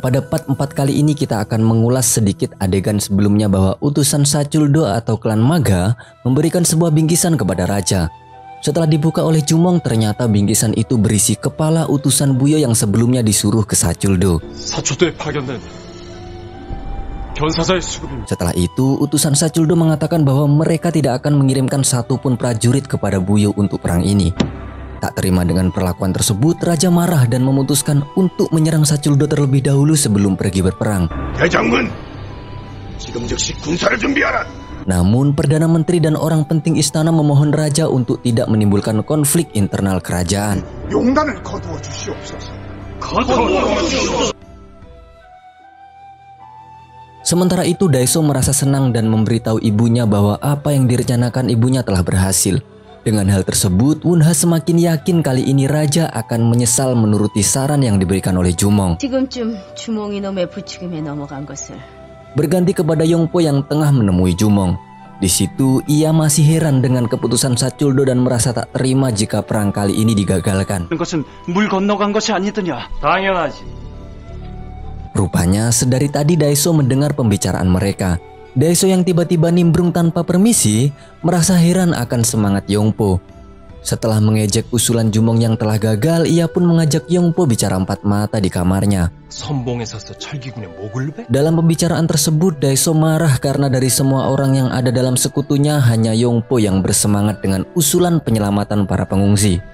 Pada part 4 kali ini kita akan mengulas sedikit adegan sebelumnya bahwa utusan Saculdo atau klan Maga memberikan sebuah bingkisan kepada raja. Setelah dibuka oleh Jumong, ternyata bingkisan itu berisi kepala utusan Buyo yang sebelumnya disuruh ke Saculdo. Setelah itu, utusan Saculdo mengatakan bahwa mereka tidak akan mengirimkan satupun prajurit kepada Buyo untuk perang ini. Tak terima dengan perlakuan tersebut, raja marah dan memutuskan untuk menyerang Saculdo terlebih dahulu sebelum pergi berperang. Namun, Perdana Menteri dan orang penting istana memohon raja untuk tidak menimbulkan konflik internal kerajaan. Sementara itu, Daeso merasa senang dan memberitahu ibunya bahwa apa yang direncanakan ibunya telah berhasil. Dengan hal tersebut, Wunha semakin yakin kali ini raja akan menyesal menuruti saran yang diberikan oleh Jumong. Berganti kepada Yongpo yang tengah menemui Jumong. Di situ, ia masih heran dengan keputusan Saculdo dan merasa tak terima jika perang kali ini digagalkan. Rupanya, sedari tadi Daeso mendengar pembicaraan mereka. Daeso yang tiba-tiba nimbrung tanpa permisi merasa heran akan semangat Yongpo. Setelah mengejek usulan Jumong yang telah gagal, ia pun mengajak Yongpo bicara empat mata di kamarnya. Dalam pembicaraan tersebut, Daeso marah karena dari semua orang yang ada dalam sekutunya hanya Yongpo yang bersemangat dengan usulan penyelamatan para pengungsi.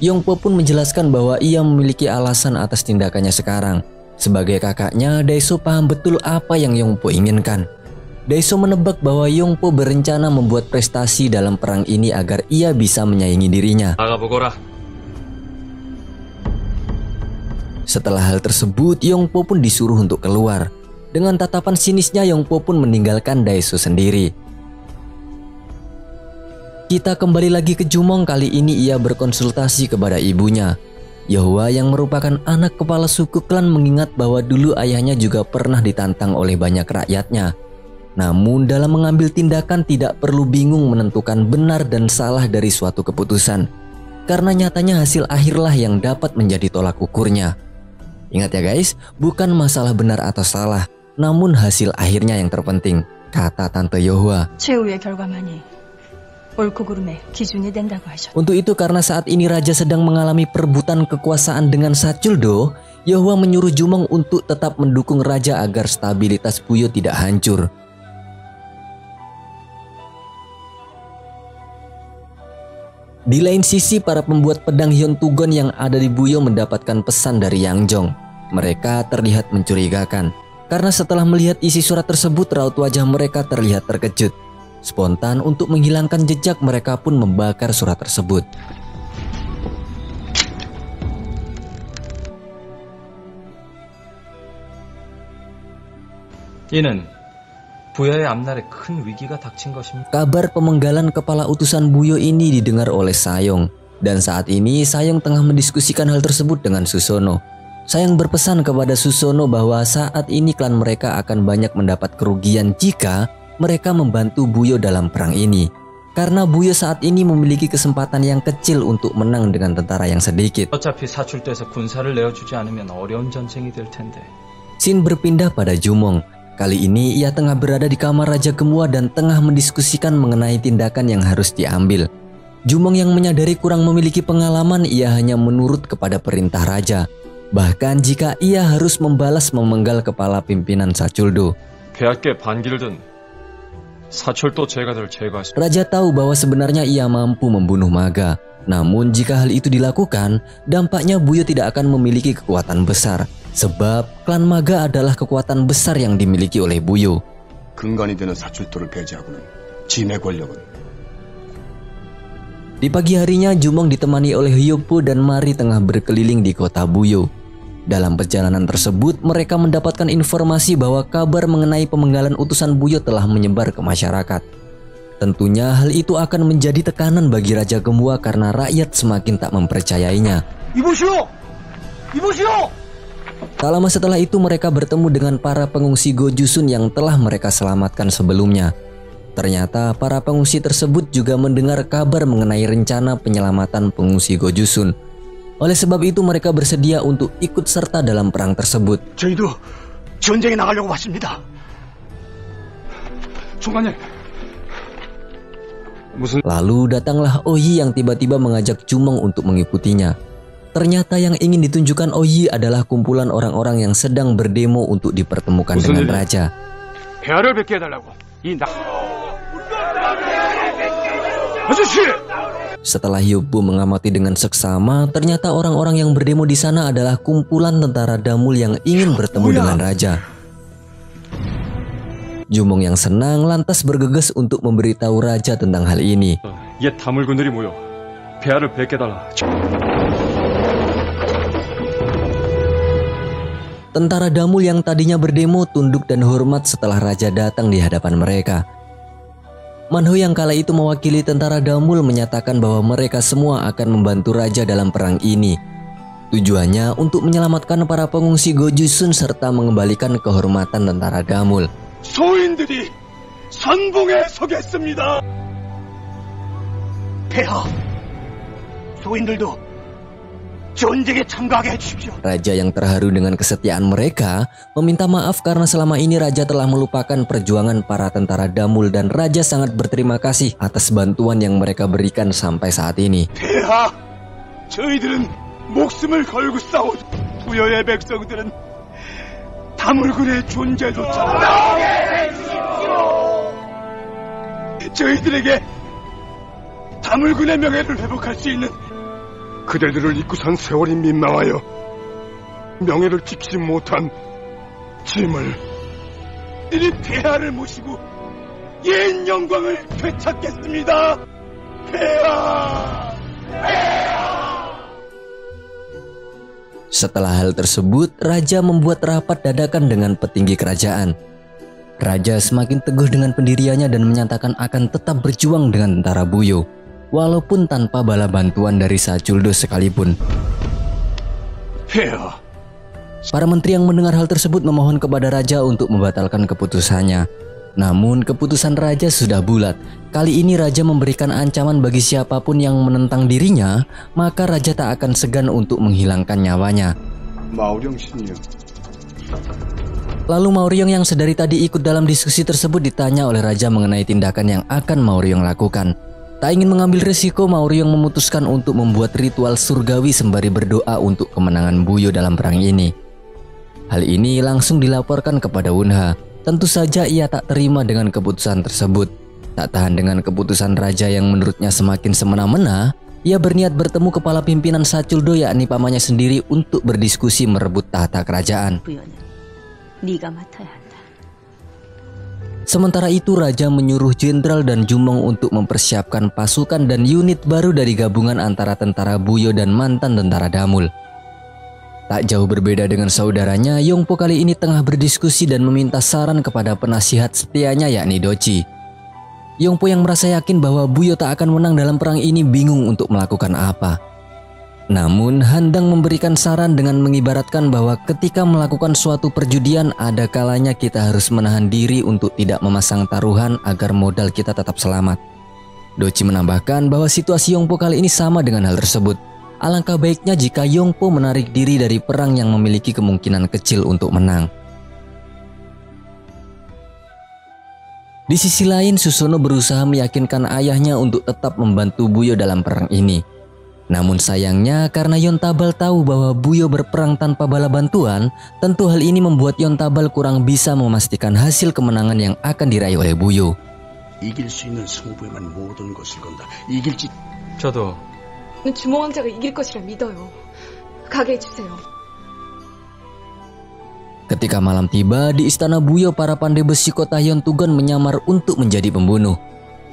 Yongpo pun menjelaskan bahwa ia memiliki alasan atas tindakannya sekarang. Sebagai kakaknya, Daeso paham betul apa yang Yongpo inginkan. Daeso menebak bahwa Yongpo berencana membuat prestasi dalam perang ini agar ia bisa menyaingi dirinya. Setelah hal tersebut, Yongpo pun disuruh untuk keluar. Dengan tatapan sinisnya, Yongpo pun meninggalkan Daeso sendiri. Kita kembali lagi ke Jumong. Kali ini ia berkonsultasi kepada ibunya. Yahua yang merupakan anak kepala suku klan mengingat bahwa dulu ayahnya juga pernah ditantang oleh banyak rakyatnya. Namun dalam mengambil tindakan tidak perlu bingung menentukan benar dan salah dari suatu keputusan. Karena nyatanya hasil akhirlah yang dapat menjadi tolak ukurnya. Ingat ya guys, bukan masalah benar atau salah, namun hasil akhirnya yang terpenting, kata Tante Yahua. Untuk itu karena saat ini raja sedang mengalami perebutan kekuasaan dengan Saculdo, Yahua menyuruh Jumong untuk tetap mendukung raja agar stabilitas Buyo tidak hancur. Di lain sisi, para pembuat pedang Hyuntugon yang ada di Buyo mendapatkan pesan dari Yang Jong. Mereka terlihat mencurigakan karena setelah melihat isi surat tersebut, raut wajah mereka terlihat terkejut. Spontan untuk menghilangkan jejak, mereka pun membakar surat tersebut. Kabar pemenggalan kepala utusan Buyo ini didengar oleh Sayong. Dan saat ini Sayong tengah mendiskusikan hal tersebut dengan Susono. Sayong berpesan kepada Susono bahwa saat ini klan mereka akan banyak mendapat kerugian jika mereka membantu Buyo dalam perang ini. Karena Buyo saat ini memiliki kesempatan yang kecil untuk menang dengan tentara yang sedikit. Scene berpindah pada Jumong. Kali ini ia tengah berada di kamar Raja Gemua dan tengah mendiskusikan mengenai tindakan yang harus diambil. Jumong yang menyadari kurang memiliki pengalaman, ia hanya menurut kepada perintah raja. Bahkan jika ia harus membalas memenggal kepala pimpinan Saculdo. Raja tahu bahwa sebenarnya ia mampu membunuh Maga. Namun jika hal itu dilakukan, dampaknya Buyo tidak akan memiliki kekuatan besar. Sebab klan Maga adalah kekuatan besar yang dimiliki oleh Buyo. Di pagi harinya, Jumong ditemani oleh Hyokpo dan Mari tengah berkeliling di kota Buyo. Dalam perjalanan tersebut, mereka mendapatkan informasi bahwa kabar mengenai pemenggalan utusan Buyo telah menyebar ke masyarakat. Tentunya hal itu akan menjadi tekanan bagi Raja Gemua karena rakyat semakin tak mempercayainya. Tak lama setelah itu mereka bertemu dengan para pengungsi Gojusun yang telah mereka selamatkan sebelumnya. Ternyata para pengungsi tersebut juga mendengar kabar mengenai rencana penyelamatan pengungsi Gojusun. Oleh sebab itu mereka bersedia untuk ikut serta dalam perang tersebut. 저희도 전쟁에 나가려고 왔습니다. 중간에 Lalu datanglah Oyi yang tiba-tiba mengajak Jumong untuk mengikutinya. Ternyata yang ingin ditunjukkan Oyi adalah kumpulan orang-orang yang sedang berdemo untuk dipertemukan dengan raja. 폐하를 뵙게 해달라고. 아저씨! Setelah Hyokbu mengamati dengan seksama, ternyata orang-orang yang berdemo di sana adalah kumpulan tentara Damul yang ingin bertemu dengan raja. Jumong yang senang lantas bergegas untuk memberitahu raja tentang hal ini. 옛 다물군들이 모여 폐하를 뵙게 해달라. Tentara Damul yang tadinya berdemo tunduk dan hormat setelah raja datang di hadapan mereka. Manho yang kala itu mewakili tentara Damul menyatakan bahwa mereka semua akan membantu raja dalam perang ini. Tujuannya untuk menyelamatkan para pengungsi Gojusun serta mengembalikan kehormatan tentara Damul. 소인들이 선봉에 서겠습니다. 폐하, 소인들도 전쟁에 참가하게 해주십시오. Raja yang terharu dengan kesetiaan mereka meminta maaf karena selama ini raja telah melupakan perjuangan para tentara Damul dan raja sangat berterima kasih atas bantuan yang mereka berikan sampai saat ini. 폐하, 저희들은 목숨을 걸고 싸운 부여의 백성들은 다물군의 존재조차 저희들에게 다물군의 명예를 회복할 수 있는 그대들을 잊고 산 세월이 민망하여 명예를 지키지 못한 짐을 이리 폐하를 모시고 옛 영광을 되찾겠습니다. 폐하! Setelah hal tersebut, raja membuat rapat dadakan dengan petinggi kerajaan. Raja semakin teguh dengan pendiriannya dan menyatakan akan tetap berjuang dengan tentara Buyo, walaupun tanpa bala bantuan dari Sachuldo sekalipun. Para menteri yang mendengar hal tersebut memohon kepada raja untuk membatalkan keputusannya. Namun keputusan raja sudah bulat. Kali ini raja memberikan ancaman bagi siapapun yang menentang dirinya, maka raja tak akan segan untuk menghilangkan nyawanya. Lalu Maoryong yang sedari tadi ikut dalam diskusi tersebut ditanya oleh raja mengenai tindakan yang akan Maoryong lakukan. Tak ingin mengambil risiko, Maoryong memutuskan untuk membuat ritual surgawi sembari berdoa untuk kemenangan Buyo dalam perang ini. Hal ini langsung dilaporkan kepada Wunha. Tentu saja ia tak terima dengan keputusan tersebut. Tak tahan dengan keputusan raja yang menurutnya semakin semena-mena, ia berniat bertemu kepala pimpinan Sachuldo yakni pamannya sendiri untuk berdiskusi merebut tahta kerajaan. Sementara itu raja menyuruh jenderal dan Jumong untuk mempersiapkan pasukan dan unit baru dari gabungan antara tentara Buyo dan mantan tentara Damul. Tak jauh berbeda dengan saudaranya, Yongpo kali ini tengah berdiskusi dan meminta saran kepada penasihat setianya yakni Dochi. Yongpo yang merasa yakin bahwa Buyo tak akan menang dalam perang ini bingung untuk melakukan apa. Namun Handang memberikan saran dengan mengibaratkan bahwa ketika melakukan suatu perjudian ada kalanya kita harus menahan diri untuk tidak memasang taruhan agar modal kita tetap selamat. Dochi menambahkan bahwa situasi Yongpo kali ini sama dengan hal tersebut. Alangkah baiknya jika Yongpo menarik diri dari perang yang memiliki kemungkinan kecil untuk menang. Di sisi lain, Susono berusaha meyakinkan ayahnya untuk tetap membantu Buyo dalam perang ini. Namun sayangnya karena Yontabal tahu bahwa Buyo berperang tanpa bala bantuan, tentu hal ini membuat Yontabal kurang bisa memastikan hasil kemenangan yang akan diraih oleh Buyo. 이길 수 있는 승부에만 모든 것을 건다. 이길지. 저도 주몽 왕자가 이길 것이라 믿어요. 가게 해주세요. Ketika malam tiba, di istana Buyo para pandai besi kota Hyontugon menyamar untuk menjadi pembunuh.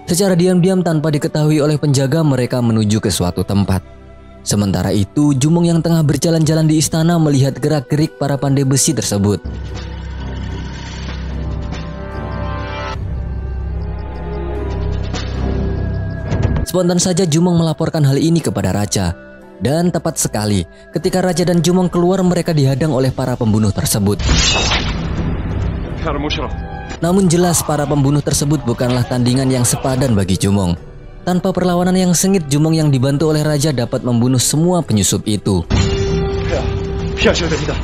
Secara diam-diam tanpa diketahui oleh penjaga, mereka menuju ke suatu tempat. Sementara itu, Jumong yang tengah berjalan-jalan di istana melihat gerak-gerik para pandai besi tersebut. Spontan saja Jumong melaporkan hal ini kepada raja. Dan tepat sekali, ketika raja dan Jumong keluar mereka dihadang oleh para pembunuh tersebut. Namun jelas para pembunuh tersebut bukanlah tandingan yang sepadan bagi Jumong. Tanpa perlawanan yang sengit, Jumong yang dibantu oleh raja dapat membunuh semua penyusup itu. 피하셔야 됩니다.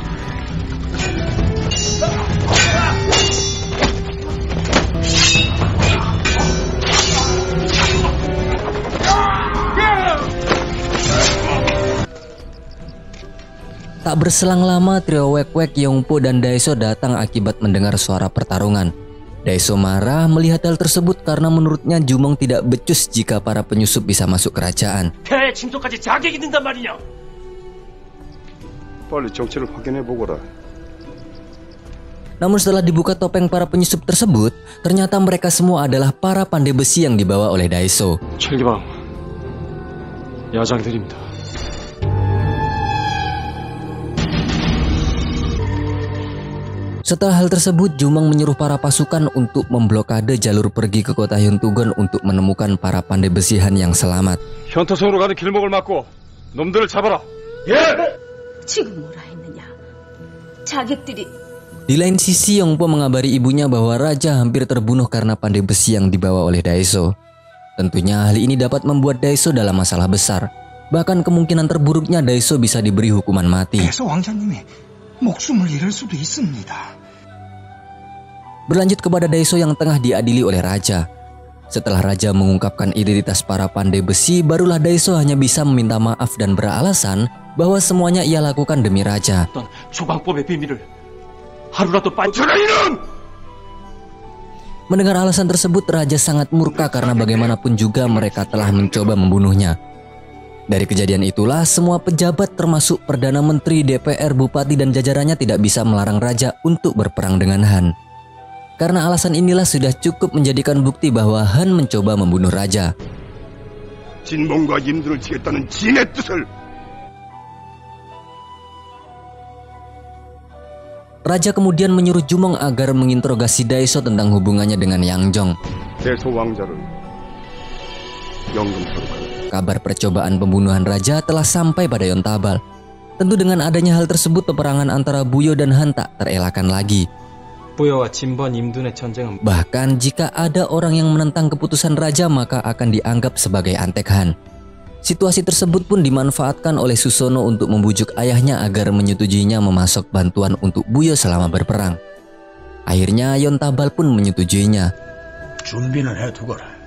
Tak berselang lama, trio Wek-Wek, Yongpo, dan Daeso datang akibat mendengar suara pertarungan. Daeso marah melihat hal tersebut karena menurutnya Jumong tidak becus jika para penyusup bisa masuk kerajaan. 폐하의 침투까지 자객이 된단 말이냐? 빨리 정체를 확인해 보거라. Namun setelah dibuka topeng para penyusup tersebut, ternyata mereka semua adalah para pandai besi yang dibawa oleh Daeso. 철기방 야장드립니다. Setelah hal tersebut, Jumong menyuruh para pasukan untuk memblokade jalur pergi ke kota Hyuntugon untuk menemukan para pandai besihan yang selamat. 현토성으로 가는 길목을 막고 놈들을 잡아라. 예! 지금 뭐라 했느냐? 자객들이 Di lain sisi, Yongpo mengabari ibunya bahwa raja hampir terbunuh karena pandai besi yang dibawa oleh Daeso. Tentunya hal ini dapat membuat Daeso dalam masalah besar. Bahkan kemungkinan terburuknya Daeso bisa diberi hukuman mati. 대소 왕자님이 목숨을 잃을 수도 있습니다. Berlanjut kepada Daeso yang tengah diadili oleh raja. Setelah raja mengungkapkan identitas para pandai besi, barulah Daeso hanya bisa meminta maaf dan beralasan bahwa semuanya ia lakukan demi raja. 조방법의 비밀을 하루라도 빠져라 이놈! Mendengar alasan tersebut, raja sangat murka karena bagaimanapun juga mereka telah mencoba membunuhnya. Dari kejadian itulah semua pejabat termasuk Perdana Menteri, DPR, Bupati, dan jajarannya tidak bisa melarang raja untuk berperang dengan Han. Karena alasan inilah sudah cukup menjadikan bukti bahwa Han mencoba membunuh raja. 진봉과 임두를 치겠다는 진의 뜻을 Raja kemudian menyuruh Jumong agar menginterogasi Daeso tentang hubungannya dengan Yangjong. 대소 왕자를 연금토록 하라. Kabar percobaan pembunuhan raja telah sampai pada Yontabal. Tentu dengan adanya hal tersebut, peperangan antara Buyo dan Han tak terelakkan lagi. 부여와 진번 임둔의 전쟁은 Bahkan jika ada orang yang menentang keputusan raja, maka akan dianggap sebagai antek Han. Situasi tersebut pun dimanfaatkan oleh Susono untuk membujuk ayahnya agar menyetujuinya memasok bantuan untuk Buyo selama berperang. Akhirnya Yontabal pun menyetujuinya. 준비는 해두거라.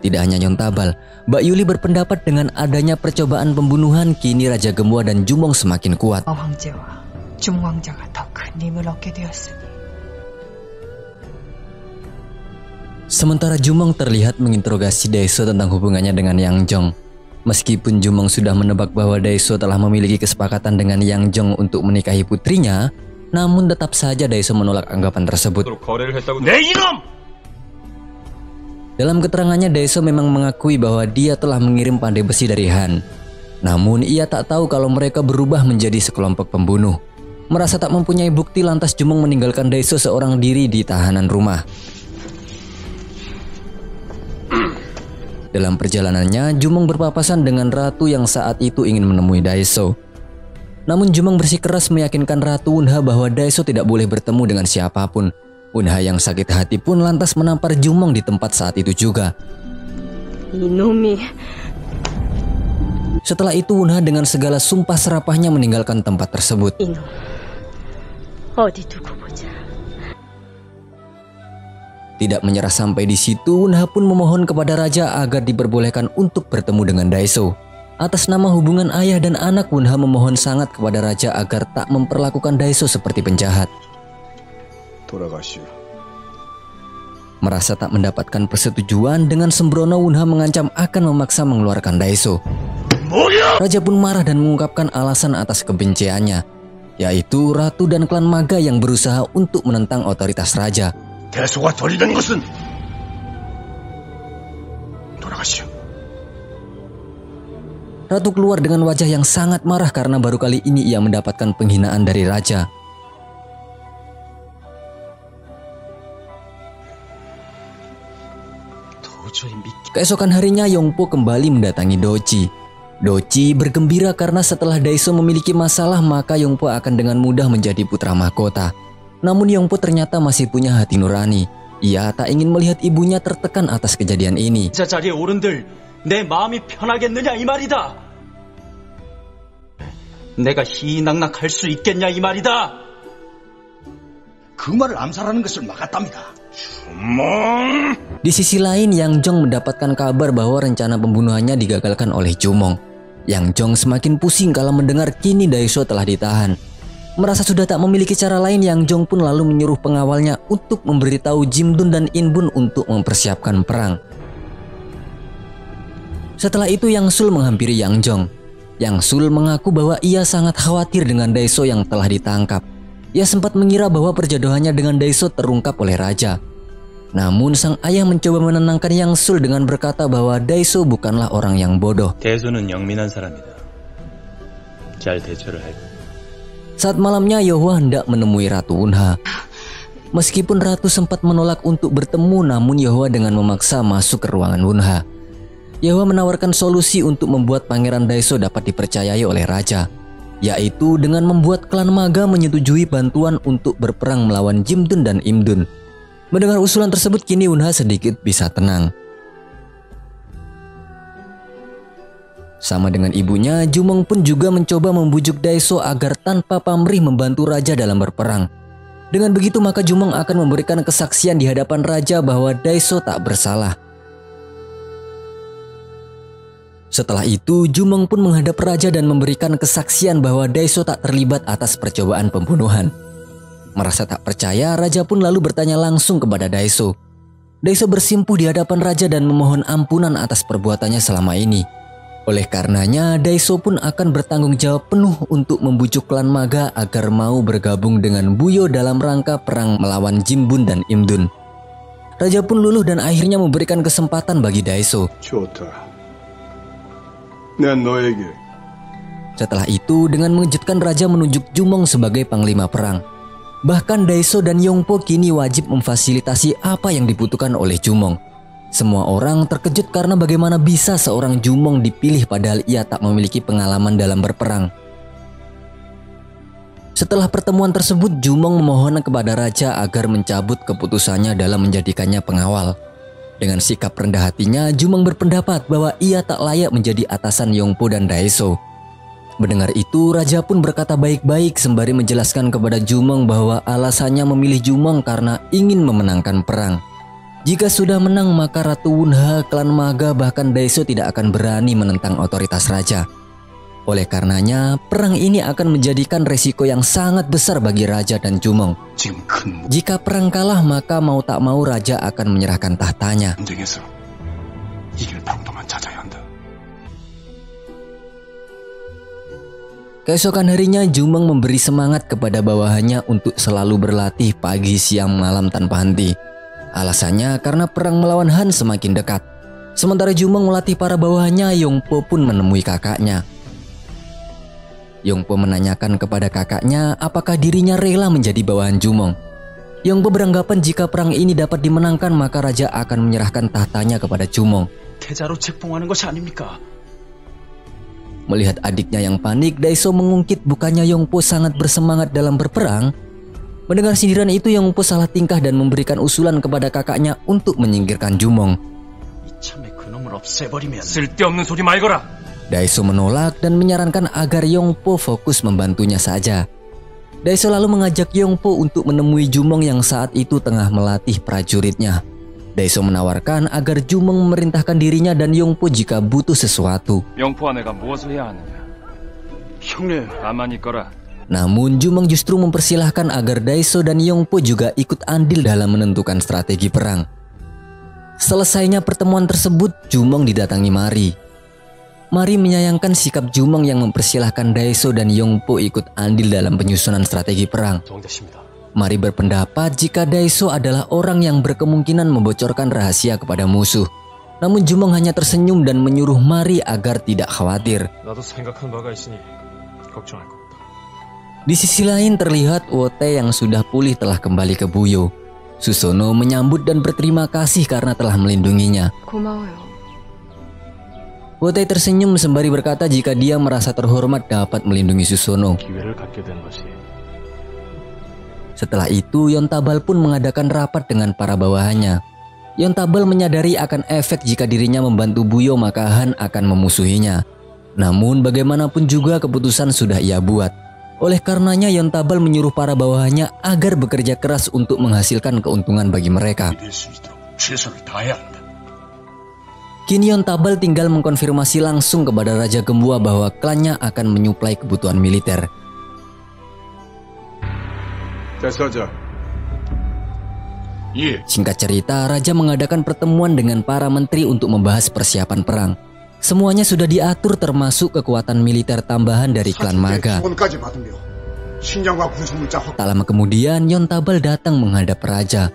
Tidak hanya Yontabal, Mbak Yuli berpendapat dengan adanya percobaan pembunuhan, kini Raja Gemua dan Jumong semakin kuat. 왕제와 중왕자가 더 큰 힘을 얻게 되었으니 Sementara Jumong terlihat menginterogasi Daeso tentang hubungannya dengan Yangjong. Meskipun Jumong sudah menebak bahwa Daeso telah memiliki kesepakatan dengan Yangjong untuk menikahi putrinya, namun tetap saja Daeso menolak anggapan tersebut. 거래를 했다고 내 이놈! Dalam keterangannya, Daeso memang mengakui bahwa dia telah mengirim pandai besi dari Han. Namun ia tak tahu kalau mereka berubah menjadi sekelompok pembunuh. Merasa tak mempunyai bukti, lantas Jumong meninggalkan Daeso seorang diri di tahanan rumah. Dalam perjalanannya, Jumong berpapasan dengan ratu yang saat itu ingin menemui Daeso. Namun Jumong bersikeras meyakinkan Ratu Unha bahwa Daeso tidak boleh bertemu dengan siapapun. Unha yang sakit hati pun lantas menampar Jumong di tempat saat itu juga. 이놈이 Setelah itu Unha dengan segala sumpah serapahnya meninggalkan tempat tersebut. 이놈 어디 두고 보자. Tidak menyerah sampai di situ, Unha pun memohon kepada raja agar diperbolehkan untuk bertemu dengan Daeso. Atas nama hubungan ayah dan anak, Unha memohon sangat kepada raja agar tak memperlakukan Daeso seperti penjahat. 돌아가시오. Merasa tak mendapatkan persetujuan, dengan sembrono Unha mengancam akan memaksa mengeluarkan Daeso. Raja pun marah dan mengungkapkan alasan atas kebenciannya, yaitu ratu dan klan Maga yang berusaha untuk menentang otoritas raja. 대소가 저리된 것은 돌아가시오. Ratu keluar dengan wajah yang sangat marah karena baru kali ini ia mendapatkan penghinaan dari raja. Keesokan harinya Yongpo kembali mendatangi Doji. Doji bergembira karena setelah Daeso memiliki masalah, maka Yongpo akan dengan mudah menjadi putra mahkota. Namun Yongpo ternyata masih punya hati nurani. Ia tak ingin melihat ibunya tertekan atas kejadian ini. 자 자리에 오른들 내 마음이 편하겠느냐 이 말이다. 내가 희낙낙할 수 있겠냐 이 말이다. 그 말을 암살하는 것을 막았답니다. Di sisi lain, Yang Jong mendapatkan kabar bahwa rencana pembunuhannya digagalkan oleh Jumong. Yang Jong semakin pusing kala mendengar kini Daeseo telah ditahan. Merasa sudah tak memiliki cara lain, Yang Jong pun lalu menyuruh pengawalnya untuk memberitahu Jimdun dan Inbun untuk mempersiapkan perang. Setelah itu Yang Sul menghampiri Yang Jong. Yang Sul mengaku bahwa ia sangat khawatir dengan Daeseo yang telah ditangkap. Ia sempat mengira bahwa perjodohannya dengan Daeseo terungkap oleh raja. Namun sang ayah mencoba menenangkan Yang Sul dengan berkata bahwa Daeseo bukanlah orang yang bodoh. 대소는 영민한 사람이다. 잘 대처를 할 거야. Saat malamnya Yeohwa hendak menemui Ratu Unha. Meskipun Ratu sempat menolak untuk bertemu, namun Yeohwa dengan memaksa masuk ke ruangan Unha. Yeohwa menawarkan solusi untuk membuat Pangeran Daeseo dapat dipercayai oleh raja, yaitu dengan membuat klan Maga menyetujui bantuan untuk berperang melawan Jimdun dan Imdun. Mendengar usulan tersebut, kini Unha sedikit bisa tenang. Sama dengan ibunya, Jumong pun juga mencoba membujuk Daeseo agar tanpa pamrih membantu raja dalam berperang. Dengan begitu maka Jumong akan memberikan kesaksian di hadapan raja bahwa Daeseo tak bersalah. Setelah itu, Jumong pun menghadap raja dan memberikan kesaksian bahwa Daeseo tak terlibat atas percobaan pembunuhan. Merasa tak percaya, raja pun lalu bertanya langsung kepada Daeseo. Daeseo bersimpuh di hadapan raja dan memohon ampunan atas perbuatannya selama ini. Oleh karenanya, Daeseo pun akan bertanggung jawab penuh untuk membujuk klan Maga agar mau bergabung dengan Buyo dalam rangka perang melawan Jimbun dan Imdun. Raja pun luluh dan akhirnya memberikan kesempatan bagi Daeseo. 좋다. 난 너에게 Setelah itu, dengan mengejutkan raja menunjuk Jumong sebagai panglima perang. Bahkan Daeseo dan Yongpo kini wajib memfasilitasi apa yang dibutuhkan oleh Jumong. Semua orang terkejut karena bagaimana bisa seorang Jumong dipilih padahal ia tak memiliki pengalaman dalam berperang. Setelah pertemuan tersebut, Jumong memohon kepada raja agar mencabut keputusannya dalam menjadikannya pengawal. Dengan sikap rendah hatinya, Jumong berpendapat bahwa ia tak layak menjadi atasan Yongpo dan Daeseo. Mendengar itu, raja pun berkata baik-baik sembari menjelaskan kepada Jumong bahwa alasannya memilih Jumong karena ingin memenangkan perang. Jika sudah menang, maka Ratu Unha, klan Maga, bahkan Daeseo tidak akan berani menentang otoritas raja. Oleh karenanya, perang ini akan menjadikan resiko yang sangat besar bagi raja dan Jumong. Jika perang kalah, maka mau tak mau raja akan menyerahkan tahtanya. 전쟁에서 이길 방도만 찾아야 한다. Keesokan harinya, Jumong memberi semangat kepada bawahannya untuk selalu berlatih pagi, siang, malam tanpa henti. Alasannya karena perang melawan Han semakin dekat. Sementara Jumong melatih para bawahannya, Yongpo pun menemui kakaknya. Yongpo menanyakan kepada kakaknya apakah dirinya rela menjadi bawahan Jumong. Yongpo beranggapan jika perang ini dapat dimenangkan maka raja akan menyerahkan tahtanya kepada Jumong. 태자로 책봉하는 것이 아닙니까? Melihat adiknya yang panik, Daeseo mengungkit bukannya Yongpo sangat bersemangat dalam berperang. Mendengar sindiran itu, Yongpo salah tingkah dan memberikan usulan kepada kakaknya untuk menyingkirkan Jumong. 이참에 그놈을 없애버리면 쓸데없는 소리 말거라. Daeseo menolak dan menyarankan agar Yongpo fokus membantunya saja. Daeseo lalu mengajak Yongpo untuk menemui Jumong yang saat itu tengah melatih prajuritnya. Daeseo menawarkan agar Jumong memerintahkan dirinya dan Yongpo jika butuh sesuatu. 영포와 내가 무엇을 해야 하느냐? 형님 가만히 있거라. Namun Jumong justru mempersilahkan agar Daeseo dan Yongpo juga ikut andil dalam menentukan strategi perang. Selesainya pertemuan tersebut, Jumong didatangi Mari. Mari menyayangkan sikap Jumong yang mempersilahkan Daeseo dan Yongpo ikut andil dalam penyusunan strategi perang. 정대십니다. Mari berpendapat jika Daeseo adalah orang yang berkemungkinan membocorkan rahasia kepada musuh. Namun Jumong hanya tersenyum dan menyuruh Mari agar tidak khawatir. 나도 생각한 바가 있으니 걱정할 거 없다. Di sisi lain terlihat Wote yang sudah pulih telah kembali ke Buyo. Susono menyambut dan berterima kasih karena telah melindunginya. 고마워요. Wote tersenyum sembari berkata jika dia merasa terhormat dapat melindungi Susono. 기회를 갖게 된 것이 Setelah itu Yontabal pun mengadakan rapat dengan para bawahannya. Yontabal menyadari akan efek jika dirinya membantu Buyo maka Han akan memusuhinya. Namun bagaimanapun juga keputusan sudah ia buat. Oleh karenanya Yontabal menyuruh para bawahannya agar bekerja keras untuk menghasilkan keuntungan bagi mereka. 될 수 있도록 최선을 다해야 한다. Kini Yontabal tinggal mengkonfirmasi langsung kepada Raja Gembua bahwa klannya akan menyuplai kebutuhan militer. 대사자. 예. Singkat cerita, Raja mengadakan pertemuan dengan para menteri untuk membahas persiapan perang. Semuanya sudah diatur termasuk kekuatan militer tambahan dari klan Maga. 지원까지 받으며 신장과 군수물자 확 Tak lama kemudian Yontabal datang menghadap Raja.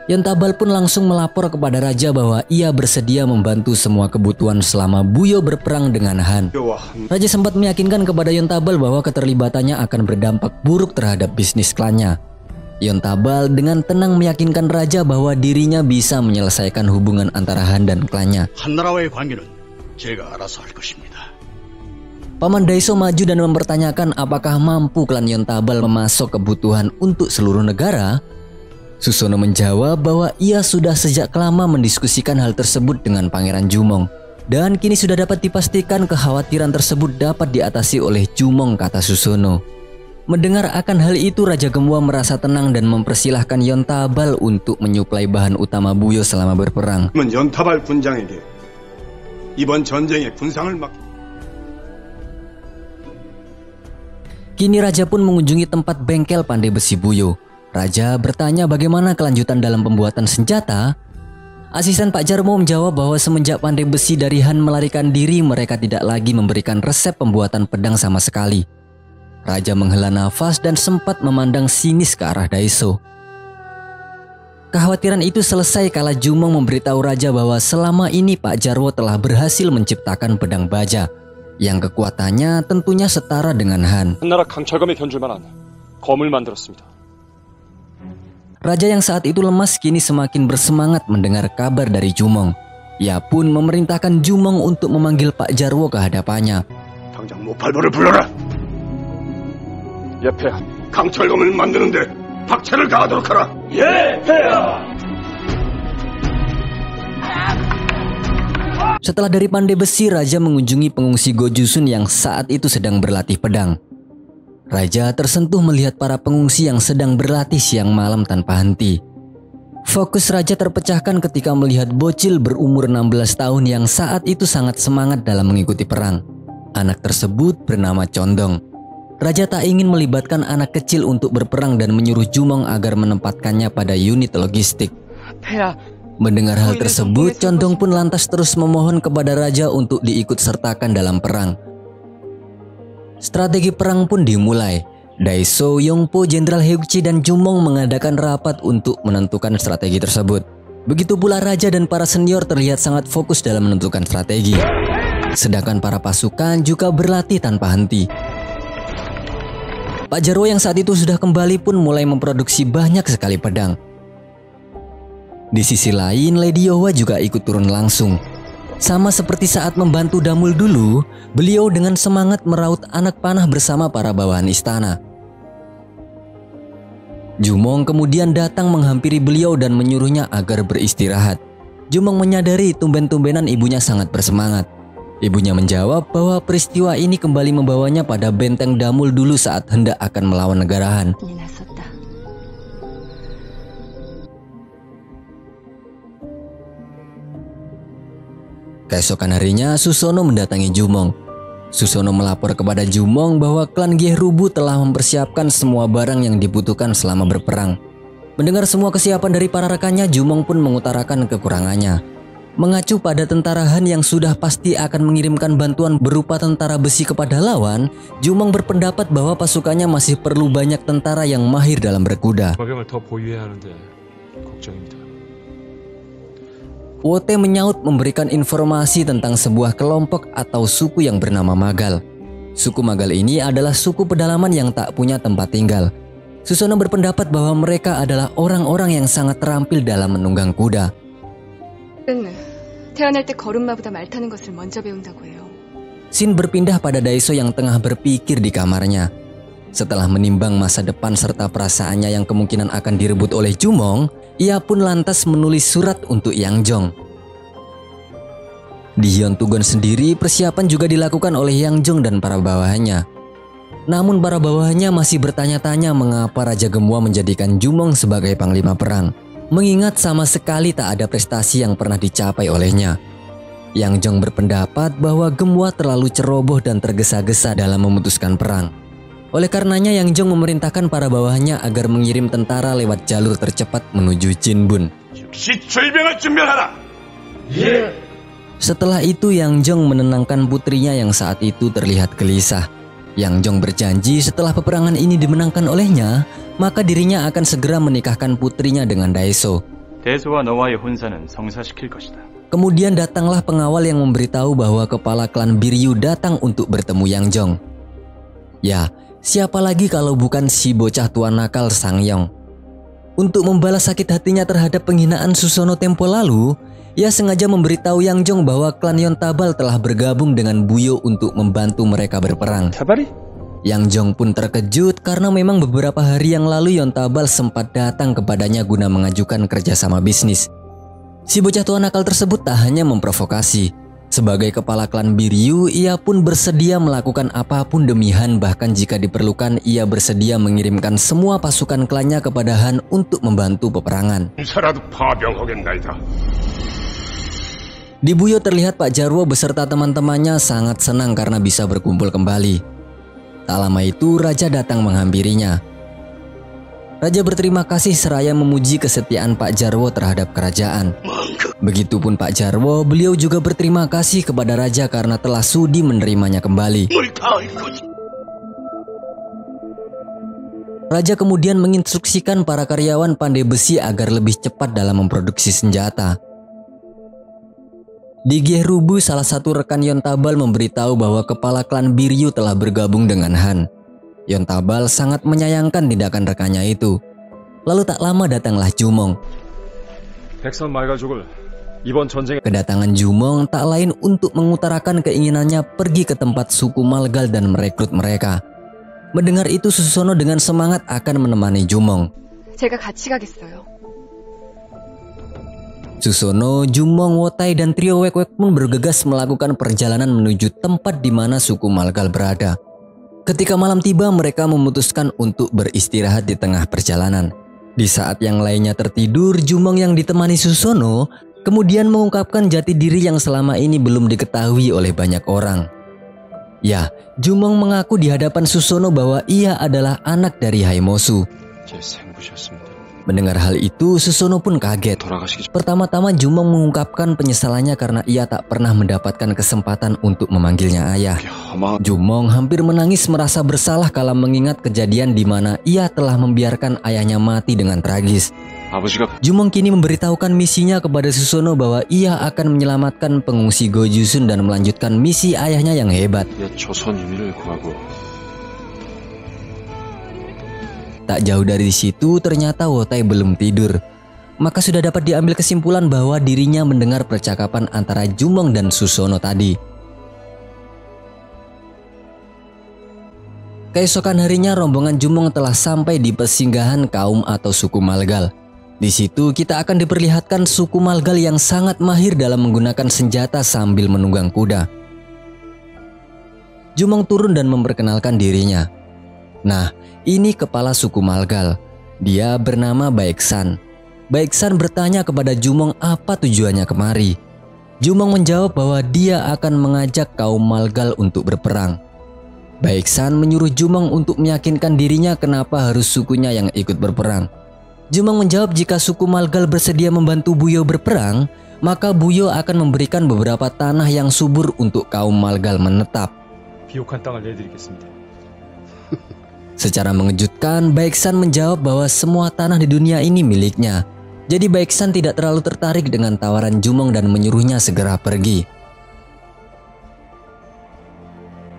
Yontabal pun langsung melapor kepada Raja bahwa ia bersedia membantu semua kebutuhan selama Buyo berperang dengan Han. Raja sempat meyakinkan kepada Yontabal bahwa keterlibatannya akan berdampak buruk terhadap bisnis klannya. Yontabal dengan tenang meyakinkan Raja bahwa dirinya bisa menyelesaikan hubungan antara Han dan klannya. 한나라와의 관계는 제가 알아서 할 것입니다. Paman Daiso maju dan mempertanyakan apakah mampu klan Yontabal memasok kebutuhan untuk seluruh negara. Susono menjawab bahwa ia sudah sejak lama mendiskusikan hal tersebut dengan Pangeran Jumong. Dan kini sudah dapat dipastikan kekhawatiran tersebut dapat diatasi oleh Jumong, kata Susono. Mendengar akan hal itu Raja Gembua merasa tenang dan mempersilahkan Yontabal untuk menyuplai bahan utama Buyo selama berperang. 연타발 군장에게 이번 전쟁의 군상을 맡. Kini Raja pun mengunjungi tempat bengkel pandai besi Buyo. Raja bertanya bagaimana kelanjutan dalam pembuatan senjata. Asisten Pak Jarwo menjawab bahwa semenjak pandai besi dari Han melarikan diri, mereka tidak lagi memberikan resep pembuatan pedang sama sekali. Raja menghela nafas dan sempat memandang sinis ke arah Daiso. Kekhawatiran itu selesai kala Jumong memberitahu Raja bahwa selama ini Pak Jarwo telah berhasil menciptakan pedang baja yang kekuatannya tentunya setara dengan Han. 한나라 강철검에 견줄만한 검을 만들었습니다. Raja yang saat itu lemas kini semakin bersemangat mendengar kabar dari Jumong. Ia pun memerintahkan Jumong untuk memanggil Pak Jarwo ke hadapannya. 당장 모팔보를 불러라. 예, 폐하. 강철검을 만드는데 박차를 가하도록 하라. 예, 폐하. Setelah dari pandai besi, Raja mengunjungi pengungsi Gojusun yang saat itu sedang berlatih pedang. Raja tersentuh melihat para pengungsi yang sedang berlatih siang malam tanpa henti. Fokus Raja terpecahkan ketika melihat bocil berumur 16 tahun yang saat itu sangat semangat dalam mengikuti perang. Anak tersebut bernama Condong. Raja tak ingin melibatkan anak kecil untuk berperang dan menyuruh Jumong agar menempatkannya pada unit logistik. Mendengar hal tersebut, Condong pun lantas terus memohon kepada Raja untuk diikut sertakan dalam perang. Strategi perang pun dimulai. Daiso, Yongpo, Jenderal Heugchi dan Jumong mengadakan rapat untuk menentukan strategi tersebut. Begitu pula Raja dan para senior terlihat sangat fokus dalam menentukan strategi. Sedangkan para pasukan juga berlatih tanpa henti. Pak Jarwo yang saat itu sudah kembali pun mulai memproduksi banyak sekali pedang. Di sisi lain, Lady Yowa juga ikut turun langsung. Sama seperti saat membantu Damul dulu, beliau dengan semangat meraut anak panah bersama para bawahan istana. Jumong kemudian datang menghampiri beliau dan menyuruhnya agar beristirahat. Jumong menyadari tumben-tumbenan ibunya sangat bersemangat. Ibunya menjawab bahwa peristiwa ini kembali membawanya pada benteng Damul dulu saat hendak akan melawan negara Han. Keesokan harinya, Susono mendatangi Jumong. Susono melapor kepada Jumong bahwa klan Gyerubu telah mempersiapkan semua barang yang dibutuhkan selama berperang. Mendengar semua kesiapan dari para rekannya, Jumong pun mengutarakan kekurangannya. Mengacu pada tentara Han yang sudah pasti akan mengirimkan bantuan berupa tentara besi kepada lawan, Jumong berpendapat bahwa pasukannya masih perlu banyak tentara yang mahir dalam berkuda. 박영을 더 보유해야 하는데 걱정입니다. Wote menyaut memberikan informasi tentang sebuah kelompok atau suku yang bernama Magal. Suku Magal ini adalah suku pedalaman yang tak punya tempat tinggal. Susono berpendapat bahwa mereka adalah orang-orang yang sangat terampil dalam menunggang kuda. 태어날 때 걸음마보다 말 타는 것을 먼저 배운다고 해요. Shin berpindah pada Daiso yang tengah berpikir di kamarnya. Setelah menimbang masa depan serta perasaannya yang kemungkinan akan direbut oleh Jumong, ia pun lantas menulis surat untuk Yang Jong. Di Hyun-tugon sendiri, persiapan juga dilakukan oleh Yang Jong dan para bawahannya. Namun para bawahannya masih bertanya-tanya mengapa Raja Gemua menjadikan Jumong sebagai panglima perang, mengingat sama sekali tak ada prestasi yang pernah dicapai olehnya. Yang Jong berpendapat bahwa Gemua terlalu ceroboh dan tergesa-gesa dalam memutuskan perang. Oleh karenanya Yang Jong memerintahkan para bawahannya agar mengirim tentara lewat jalur tercepat menuju Jinbun. Setelah itu Yang Jong menenangkan putrinya yang saat itu terlihat gelisah. Yang Jong berjanji setelah peperangan ini dimenangkan olehnya, maka dirinya akan segera menikahkan putrinya dengan Daeso. Kemudian datanglah pengawal yang memberitahu bahwa kepala klan Biryu datang untuk bertemu Yang Jong. Ya, siapa lagi kalau bukan si bocah tua nakal Sangyong. Untuk membalas sakit hatinya terhadap penghinaan Susono tempo lalu, ia sengaja memberitahu Yang Jong bahwa klan Yontabal telah bergabung dengan Buyo untuk membantu mereka berperang. Yang Jong pun terkejut karena memang beberapa hari yang lalu Yontabal sempat datang kepadanya guna mengajukan kerjasama bisnis. Si bocah tua nakal tersebut tak hanya memprovokasi. Sebagai kepala klan Biryu, ia pun bersedia melakukan apapun demi Han, bahkan jika diperlukan ia bersedia mengirimkan semua pasukan klannya kepada Han untuk membantu peperangan. Di Buyo terlihat Pak Jarwo beserta teman-temannya sangat senang karena bisa berkumpul kembali. Tak lama itu Raja datang menghampirinya. Raja berterima kasih seraya memuji kesetiaan Pak Jarwo terhadap kerajaan. Begitupun Pak Jarwo, beliau juga berterima kasih kepada Raja karena telah sudi menerimanya kembali. Raja kemudian menginstruksikan para karyawan pandai besi agar lebih cepat dalam memproduksi senjata. Di Gyerubu, salah satu rekan Yontabal memberitahu bahwa kepala klan Biryu telah bergabung dengan Han. Yontabal sangat menyayangkan tindakan rekannya itu. Lalu tak lama datanglah Jumong. Kedatangan Jumong tak lain untuk mengutarakan keinginannya pergi ke tempat suku Malgal dan merekrut mereka. Mendengar itu Susono dengan semangat akan menemani Jumong. 제가 같이 가겠어요. Susono, Jumong, Wotai, dan trio Wek-Wek pun bergegas melakukan perjalanan menuju tempat di mana suku Malgal berada. Ketika malam tiba, mereka memutuskan untuk beristirahat di tengah perjalanan. Di saat yang lainnya tertidur, Jumong yang ditemani Susono kemudian mengungkapkan jati diri yang selama ini belum diketahui oleh banyak orang. Ya, Jumong mengaku di hadapan Susono bahwa ia adalah anak dari Haimosu. Mendengar hal itu, Susono pun kaget. Pertama-tama Jumong mengungkapkan penyesalannya karena ia tak pernah mendapatkan kesempatan untuk memanggilnya ayah. Jumong hampir menangis merasa bersalah kala mengingat kejadian di mana ia telah membiarkan ayahnya mati dengan tragis. Jumong kini memberitahukan misinya kepada Susono bahwa ia akan menyelamatkan pengungsi Gojusun dan melanjutkan misi ayahnya yang hebat. Tak jauh dari situ ternyata Wotai belum tidur. Maka sudah dapat diambil kesimpulan bahwa dirinya mendengar percakapan antara Jumong dan Susono tadi. Keesokan harinya rombongan Jumong telah sampai di persinggahan kaum atau suku Malgal. Di situ kita akan diperlihatkan suku Malgal yang sangat mahir dalam menggunakan senjata sambil menunggang kuda. Jumong turun dan memperkenalkan dirinya. Nah, ini kepala suku Malgal. Dia bernama Baeksan. Baeksan bertanya kepada Jumong apa tujuannya kemari. Jumong menjawab bahwa dia akan mengajak kaum Malgal untuk berperang. Baeksan menyuruh Jumong untuk meyakinkan dirinya kenapa harus sukunya yang ikut berperang. Jumong menjawab jika suku Malgal bersedia membantu Buyo berperang, maka Buyo akan memberikan beberapa tanah yang subur untuk kaum Malgal menetap. Secara mengejutkan, Baeksan menjawab bahwa semua tanah di dunia ini miliknya. Jadi Baeksan tidak terlalu tertarik dengan tawaran Jumong dan menyuruhnya segera pergi.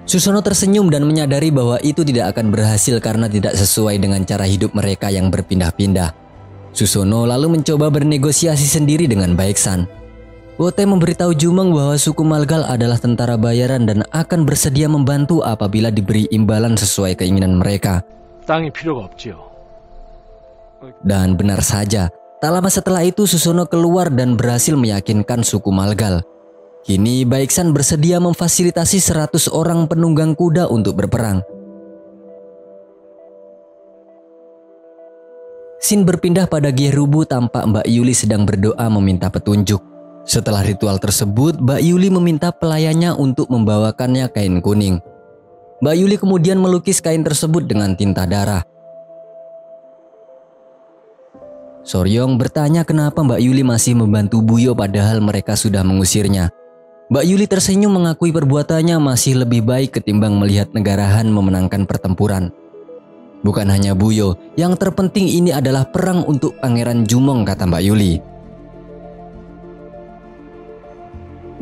Susono tersenyum dan menyadari bahwa itu tidak akan berhasil karena tidak sesuai dengan cara hidup mereka yang berpindah-pindah. Susono lalu mencoba bernegosiasi sendiri dengan Baeksan. Wote memberitahu Jumong bahwa suku Malgal adalah tentara bayaran dan akan bersedia membantu apabila diberi imbalan sesuai keinginan mereka. 땅이 필요가 없지요. Dan benar saja, tak lama setelah itu Susono keluar dan berhasil meyakinkan suku Malgal. Kini Baeksan bersedia memfasilitasi 100 orang penunggang kuda untuk berperang. Scene berpindah pada Gyerubu tampak Mbak Yuli sedang berdoa meminta petunjuk. Setelah ritual tersebut, Mbak Yuli meminta pelayannya untuk membawakannya kain kuning. Mbak Yuli kemudian melukis kain tersebut dengan tinta darah. Soryong bertanya kenapa Mbak Yuli masih membantu Buyo padahal mereka sudah mengusirnya. Mbak Yuli tersenyum mengakui perbuatannya masih lebih baik ketimbang melihat negara Han memenangkan pertempuran. Bukan hanya Buyo, yang terpenting ini adalah perang untuk Pangeran Jumong, kata Mbak Yuli.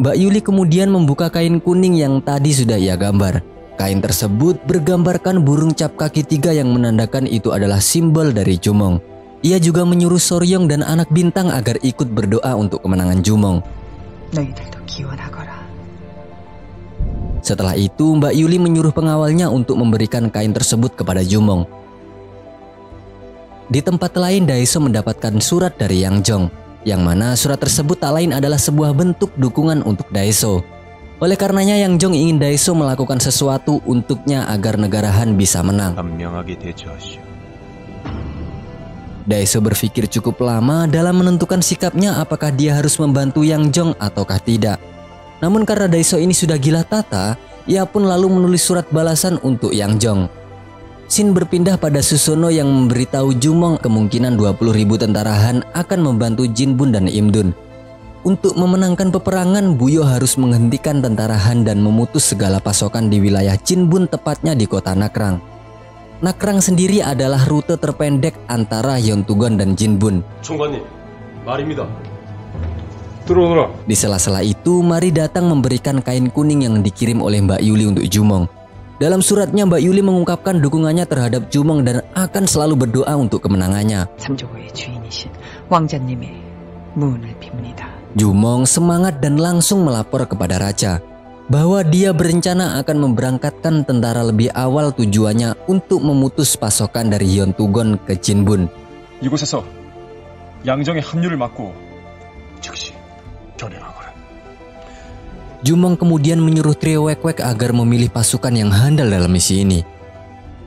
Mbak Yuli kemudian membuka kain kuning yang tadi sudah ia gambar. Kain tersebut bergambarkan burung cap kaki 3 yang menandakan itu adalah simbol dari Jumong. Ia juga menyuruh Soryong dan anak bintang agar ikut berdoa untuk kemenangan Jumong. Setelah itu, Mbak Yuli menyuruh pengawalnya untuk memberikan kain tersebut kepada Jumong. Di tempat lain, Daeso mendapatkan surat dari Yang Jong, yang mana surat tersebut tak lain adalah sebuah bentuk dukungan untuk Daeso. Oleh karenanya Yang Jong ingin Daeso melakukan sesuatu untuknya agar negara Han bisa menang. Daeso berpikir cukup lama dalam menentukan sikapnya apakah dia harus membantu Yang Jong ataukah tidak. Namun karena Daeso ini sudah gila tata, ia pun lalu menulis surat balasan untuk Yang Jong. Scene berpindah pada Susono yang memberitahu Jumong kemungkinan 20.000 tentara Han akan membantu Jinbun dan Imdun. Untuk memenangkan peperangan, Buyo harus menghentikan tentara Han dan memutus segala pasokan di wilayah Jinbun, tepatnya di kota Nakrang. Nakrang sendiri adalah rute terpendek antara Yeontugon dan Jinbun. 총관님, 말입니다. 들어오너라. Di sela-sela itu, Mari datang memberikan kain kuning yang dikirim oleh Mbak Yuli untuk Jumong. Dalam suratnya, Mbak Yuli mengungkapkan dukungannya terhadap Jumong dan akan selalu berdoa untuk kemenangannya. 삼조고의 주인이신 왕자님의 문을 빕니다. Jumong semangat dan langsung melapor kepada raja bahwa dia berencana akan memberangkatkan tentara lebih awal tujuannya untuk memutus pasokan dari Yeontugon ke Jinbun. 이곳에서 양정의 합류를 막고 즉시 전행하거라. Jumong kemudian menyuruh trio Wek-Wek agar memilih pasukan yang handal dalam misi ini.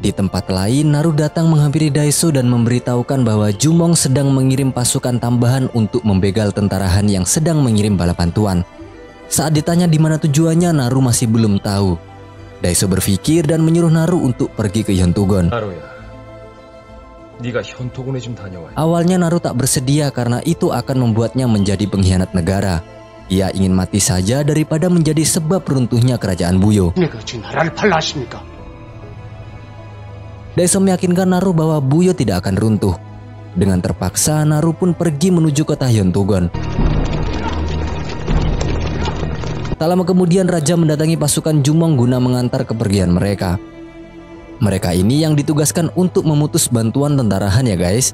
Di tempat lain, Naru datang menghampiri Daeso dan memberitahukan bahwa Jumong sedang mengirim pasukan tambahan untuk membegal tentara Han yang sedang mengirim bala bantuan. Saat ditanya di mana tujuannya, Naru masih belum tahu. Daeso berpikir dan menyuruh Naru untuk pergi ke Yeontugon. Awalnya Naru tak bersedia karena itu akan membuatnya menjadi pengkhianat negara. Ia ingin mati saja daripada menjadi sebab runtuhnya kerajaan Buyo. Daeso meyakinkan Naru bahwa Buyo tidak akan runtuh. Dengan terpaksa, Naru pun pergi menuju kota Yeontugon. Tak lama kemudian raja mendatangi pasukan Jumong guna mengantar kepergian mereka. Mereka ini yang ditugaskan untuk memutus bantuan tentara Han ya guys.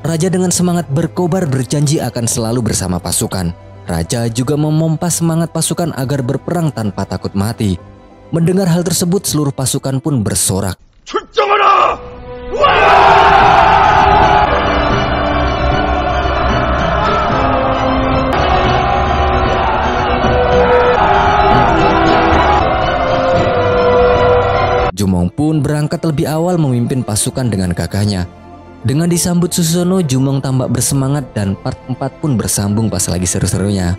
Raja dengan semangat berkobar berjanji akan selalu bersama pasukan. Raja juga memompa semangat pasukan agar berperang tanpa takut mati. Mendengar hal tersebut, seluruh pasukan pun bersorak. 출정하라! Jumong pun berangkat lebih awal memimpin pasukan dengan kakaknya. Dengan disambut Susono, Jumong tampak bersemangat dan part 4 pun bersambung pas lagi seru-serunya.